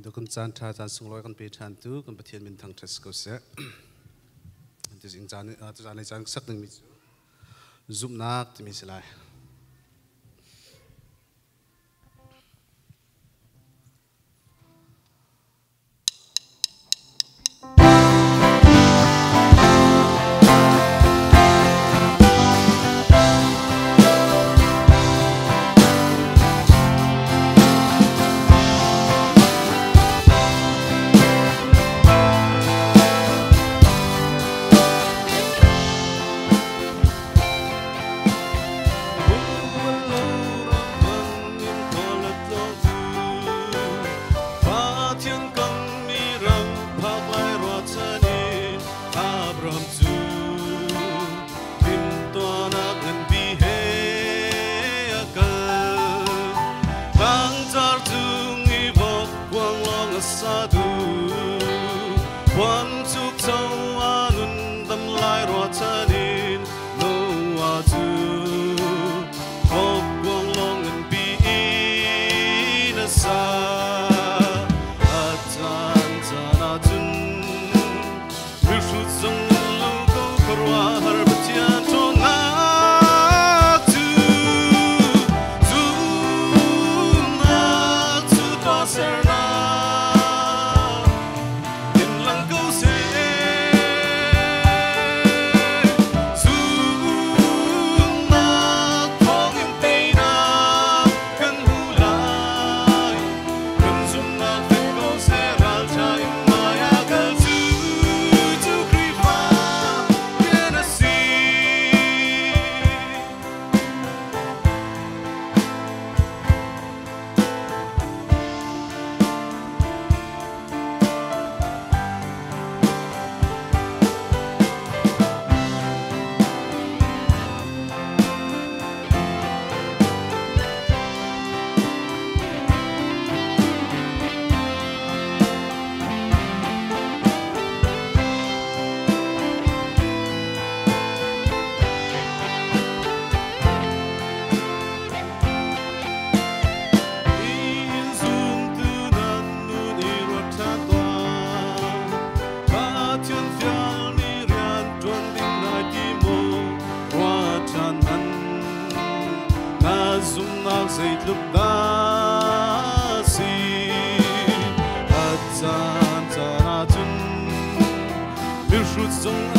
ดูกันจานทาจานสุงลอยกันไปทานตู้กันประเทศมินทางเทสโกเซ่ที่จริงจานในจานสักหนึ่งมีซุปนักที่มีสลายSadu Wan Tuk Tau Anun Dam Lai Rotanin No Adu Hok Wang Long and Be Inasa Atan Tanatun Rishut Zung Logo Karwa Harbatian Tonatu Zunatu Daserna Zait luk dasi Atan tanatun Birshut zong